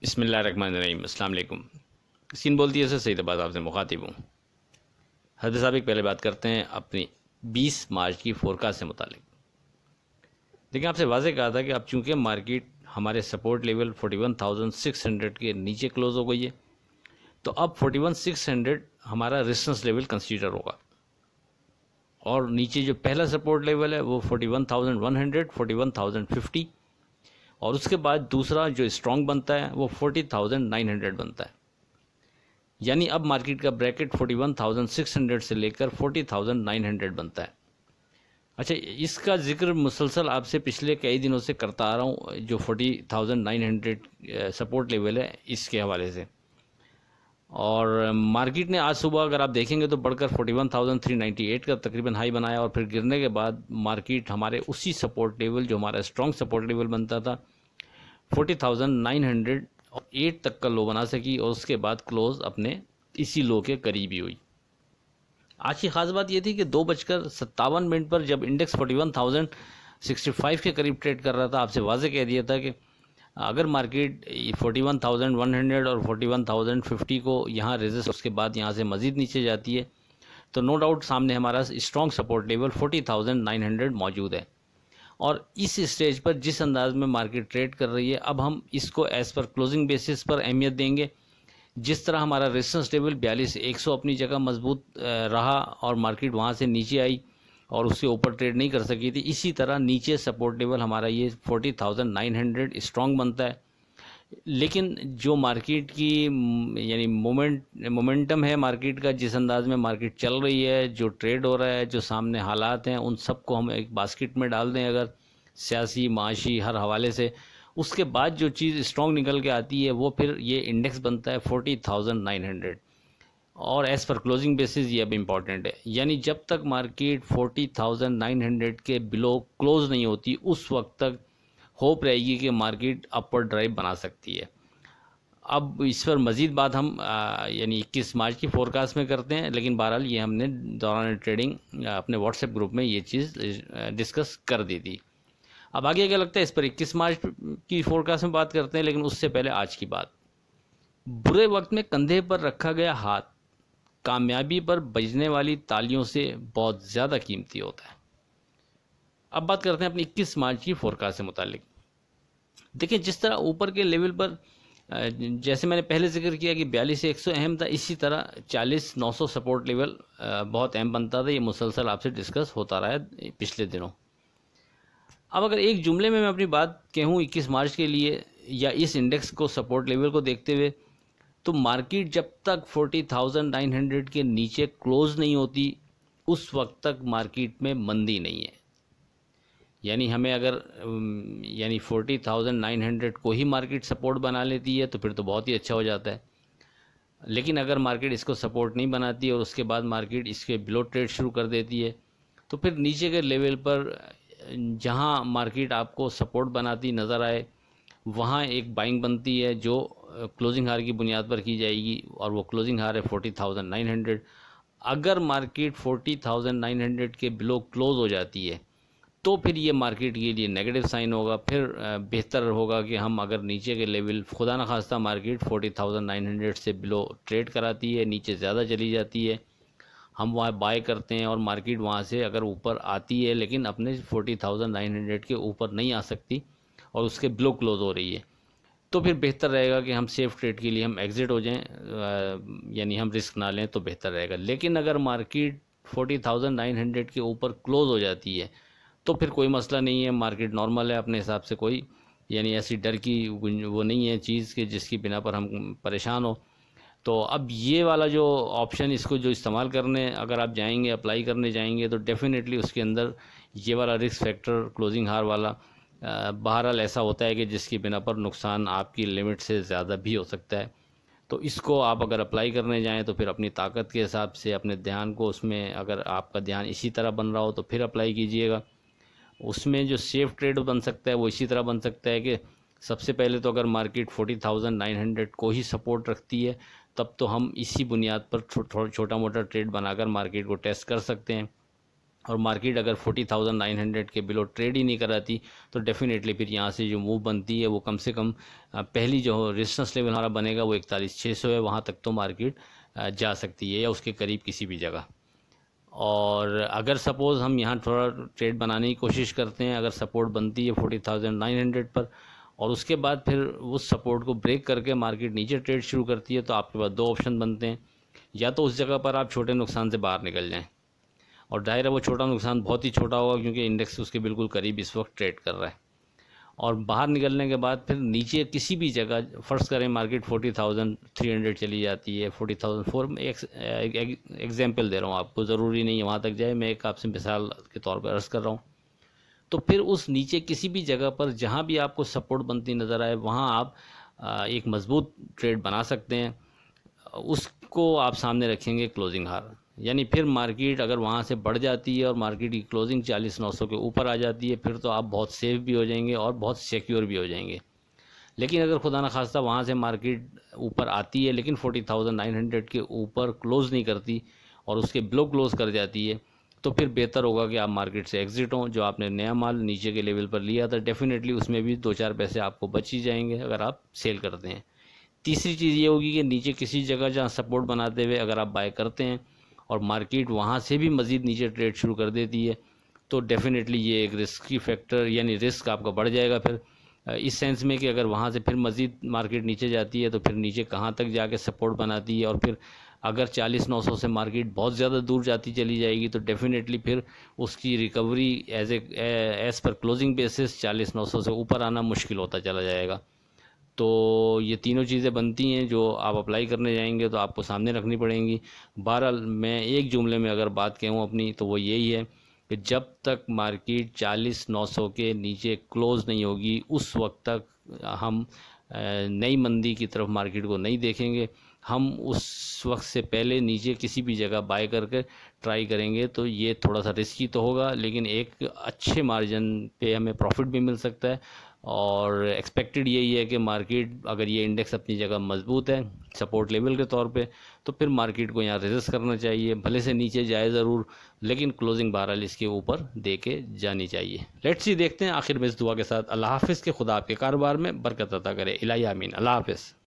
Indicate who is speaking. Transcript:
Speaker 1: बिस्मिल्लाहिर्रहमानिर्रहीम। अस्सलाम वालेकुम। सीन बोलती है सही बात आपसे मुखातिब हूँ। हद साबिक पहले बात करते हैं अपनी 20 मार्च की फोरकास्ट से मुतालिक। देखिए, आपसे वाज़े कहा था कि अब चूँकि मार्केट हमारे सपोर्ट लेवल 41,600 के नीचे क्लोज़ हो गई है, तो अब 41,600 हमारा रेजिस्टेंस लेवल कंसीडर होगा और नीचे जो पहला सपोर्ट लेवल है वो 41,100, 41,050 और उसके बाद दूसरा जो स्ट्रॉन्ग बनता है वो 40,900 बनता है। यानी अब मार्केट का ब्रैकेट 41,600 से लेकर 40,900 बनता है। अच्छा, इसका जिक्र मुसलसल आपसे पिछले कई दिनों से करता आ रहा हूँ, जो 40,900 सपोर्ट लेवल है इसके हवाले से। और मार्केट ने आज सुबह अगर आप देखेंगे तो बढ़कर 41,398 का तकरीबन हाई बनाया और फिर गिरने के बाद मार्केट हमारे उसी सपोर्ट लेवल जो हमारा स्ट्रॉन्ग सपोर्ट लेवल बनता था 40,908 तक का लो बना सकी और उसके बाद क्लोज अपने इसी लो के करीब ही हुई। आज की खास बात यह थी कि 2:57 पर जब इंडेक्स 41,065 के करीब ट्रेड कर रहा था, आपसे वाज़े कह दिया था कि अगर मार्केट 41,100 और 41,050 को यहाँ रेजिस्ट उसके बाद यहाँ से मज़ीद नीचे जाती है तो नो डाउट सामने हमारा स्ट्रॉन्ग सपोर्ट लेवल 40,900 मौजूद है। और इस स्टेज पर जिस अंदाज में मार्केट ट्रेड कर रही है, अब हम इसको एज़ पर क्लोजिंग बेसिस पर अहमियत देंगे। जिस तरह हमारा रेजिस्टेंस लेवल 42,100 अपनी जगह मजबूत रहा और मार्केट वहाँ से नीचे आई और उससे ऊपर ट्रेड नहीं कर सकी थी, इसी तरह नीचे सपोर्ट लेवल हमारा ये 40,900 स्ट्रॉन्ग बनता है। लेकिन जो मार्केट की यानी मोमेंटम है मार्केट का, जिस अंदाज में मार्केट चल रही है, जो ट्रेड हो रहा है, जो सामने हालात हैं, उन सबको हम एक बास्केट में डाल दें अगर सियासी माशी हर हवाले से, उसके बाद जो चीज़ स्ट्रॉन्ग निकल के आती है वो फिर ये इंडेक्स बनता है 40,900 और एज़ पर क्लोजिंग बेसिस ये अब इम्पॉर्टेंट है। यानी जब तक मार्केट 40,900 के बिलो क्लोज नहीं होती उस वक्त तक होप रहेगी कि मार्केट अपवर्ड ड्राइव बना सकती है। अब इस पर मज़ीद बात हम यानी 21 मार्च की फोरकास्ट में करते हैं, लेकिन बहरहाल ये हमने दौरान ट्रेडिंग अपने व्हाट्सएप ग्रुप में ये चीज़ डिस्कस कर दी थी। अब आगे क्या लगता है, इस पर 21 मार्च की फोरकास्ट में बात करते हैं, लेकिन उससे पहले आज की बात। बुरे वक्त में कंधे पर रखा गया हाथ कामयाबी पर बजने वाली तालियों से बहुत ज़्यादा कीमती होता है। अब बात करते हैं अपनी 21 मार्च की फोरकास्ट से मुतालिक। देखिए, जिस तरह ऊपर के लेवल पर जैसे मैंने पहले जिक्र किया कि 42,100 अहम था, इसी तरह 40,900 सपोर्ट लेवल बहुत अहम बनता था। ये मुसलसल आपसे डिस्कस होता रहा है पिछले दिनों। अब अगर एक जुमले में मैं अपनी बात कहूँ 21 मार्च के लिए या इस इंडेक्स को सपोर्ट लेवल को देखते हुए, तो मार्केट जब तक 40,900 के नीचे क्लोज नहीं होती उस वक्त तक मार्केट में मंदी नहीं है। यानी हमें अगर यानी 40,900 को ही मार्केट सपोर्ट बना लेती है तो फिर तो बहुत ही अच्छा हो जाता है। लेकिन अगर मार्केट इसको सपोर्ट नहीं बनाती और उसके बाद मार्केट इसके बिलो ट्रेड शुरू कर देती है तो फिर नीचे के लेवल पर जहां मार्केट आपको सपोर्ट बनाती नज़र आए वहां एक बाइंग बनती है जो क्लोजिंग हार की बुनियाद पर की जाएगी और वो क्लोजिंग हार है 40,900। अगर मार्केट 40,900 के बिलो क्लोज हो जाती है तो फिर ये मार्केट के लिए नेगेटिव साइन होगा। फिर बेहतर होगा कि हम अगर नीचे के लेवल खुदा न खास्ता मार्केट 40,900 से बिलो ट्रेड कराती है, नीचे ज़्यादा चली जाती है, हम वहाँ बाय करते हैं और मार्केट वहाँ से अगर ऊपर आती है लेकिन अपने 40,900 के ऊपर नहीं आ सकती और उसके बिलो क्लोज हो रही है, तो फिर बेहतर रहेगा कि हम सेफ ट्रेड के लिए हम एग्ज़िट हो जाएं, यानी हम रिस्क ना लें तो बेहतर रहेगा। लेकिन अगर मार्केट 40,900 के ऊपर क्लोज हो जाती है तो फिर कोई मसला नहीं है, मार्केट नॉर्मल है अपने हिसाब से, कोई यानी ऐसी डर की वो नहीं है चीज़ कि जिसकी बिना पर हम परेशान हो। तो अब ये वाला जो ऑप्शन इसको जो इस्तेमाल करने अगर आप जाएंगे, अप्लाई करने जाएंगे, तो डेफिनेटली उसके अंदर ये वाला रिस्क फैक्टर क्लोजिंग हार वाला बहरहाल ऐसा होता है कि जिसकी बिना पर नुकसान आपकी लिमिट से ज़्यादा भी हो सकता है। तो इसको आप अगर अप्लाई करने जाएं तो फिर अपनी ताकत के हिसाब से अपने ध्यान को उसमें, अगर आपका ध्यान इसी तरह बन रहा हो तो फिर अप्लाई कीजिएगा। उसमें जो सेफ ट्रेड बन सकता है वो इसी तरह बन सकता है कि सबसे पहले तो अगर मार्केट 40,900 को ही सपोर्ट रखती है तब तो हम इसी बुनियाद पर छोटा मोटा ट्रेड बनाकर मार्केट को टेस्ट कर सकते हैं। और मार्केट अगर 40,900 के बिलो ट्रेड ही नहीं कराती तो डेफिनेटली फिर यहाँ से जो मूव बनती है वो कम से कम पहली जो रेजिस्टेंस लेवल हमारा बनेगा वो 41,600 है, वहाँ तक तो मार्केट जा सकती है या उसके करीब किसी भी जगह। और अगर सपोज़ हम यहाँ थोड़ा ट्रेड बनाने की कोशिश करते हैं, अगर सपोर्ट बनती है 40,900 पर और उसके बाद फिर उस सपोर्ट को ब्रेक करके मार्केट नीचे ट्रेड शुरू करती है, तो आपके पास दो ऑप्शन बनते हैं। या तो उस जगह पर आप छोटे नुकसान से बाहर निकल जाएं, और जाहिर है वो छोटा नुकसान बहुत ही छोटा होगा क्योंकि इंडेक्स उसके बिल्कुल करीब इस वक्त ट्रेड कर रहा है। और बाहर निकलने के बाद फिर नीचे किसी भी जगह, फ़र्ज़ करें मार्केट 40,300 चली जाती है, 40,004 में एग्जाम्पल दे रहा हूँ आपको, ज़रूरी नहीं है वहाँ तक जाए, मैं एक आपसे मिसाल के तौर पर अर्ज़ कर रहा हूँ। तो फिर उस नीचे किसी भी जगह पर जहाँ भी आपको सपोर्ट बनती नज़र आए वहाँ आप एक मज़बूत ट्रेड बना सकते हैं। उसको आप सामने रखेंगे क्लोजिंग हार, यानी फिर मार्केट अगर वहाँ से बढ़ जाती है और मार्केट की क्लोजिंग 40,900 के ऊपर आ जाती है, फिर तो आप बहुत सेफ भी हो जाएंगे और बहुत सिक्योर भी हो जाएंगे। लेकिन अगर खुदा न खास्ता वहाँ से मार्केट ऊपर आती है लेकिन 40,900 के ऊपर क्लोज़ नहीं करती और उसके बिलो क्लोज़ कर जाती है, तो फिर बेहतर होगा कि आप मार्केट से एग्ज़िट हों। जो आपने नया माल नीचे के लेवल पर लिया था डेफिनेटली उसमें भी 2-4 पैसे आपको बच ही जाएंगे अगर आप सेल करते हैं। तीसरी चीज़ ये होगी कि नीचे किसी जगह जहाँ सपोर्ट बनाते हुए अगर आप बाय करते हैं और मार्केट वहाँ से भी मज़ीद नीचे ट्रेड शुरू कर देती है, तो डेफिनेटली ये एक रिस्की फैक्टर, यानी रिस्क आपका बढ़ जाएगा फिर इस सेंस में कि अगर वहाँ से फिर मज़ीद मार्केट नीचे जाती है तो फिर नीचे कहाँ तक जाके सपोर्ट बनाती है, और फिर अगर 40,900 से मार्केट बहुत ज़्यादा दूर जाती चली जाएगी तो डेफिनेटली फिर उसकी recovery as per closing basis 40,900 से ऊपर आना मुश्किल होता चला जाएगा। तो ये तीनों चीज़ें बनती हैं जो आप अप्लाई करने जाएंगे तो आपको सामने रखनी पड़ेंगी। बहरहाल मैं एक जुमले में अगर बात कहूँ अपनी तो वो यही है कि जब तक मार्केट 40,900 के नीचे क्लोज़ नहीं होगी उस वक्त तक हम नई मंदी की तरफ मार्केट को नहीं देखेंगे। हम उस वक्त से पहले नीचे किसी भी जगह बाय करके ट्राई करेंगे, तो ये थोड़ा सा रिस्की तो होगा लेकिन एक अच्छे मार्जिन पे हमें प्रॉफिट भी मिल सकता है। और एक्सपेक्टेड यही है कि मार्केट अगर ये इंडेक्स अपनी जगह मजबूत है सपोर्ट लेवल के तौर पे, तो फिर मार्केट को यहाँ रेजिस्ट करना चाहिए, भले से नीचे जाए ज़रूर लेकिन क्लोजिंग बहरहाल इसके ऊपर दे के जानी चाहिए। लेट्स सी देखते हैं आखिर में इस दुआ के साथ। अल्लाह हाफिज़ के खुदा आपके कारोबार में बरकत अता करे। इलाही आमीन। अल्लाह हाफिज़।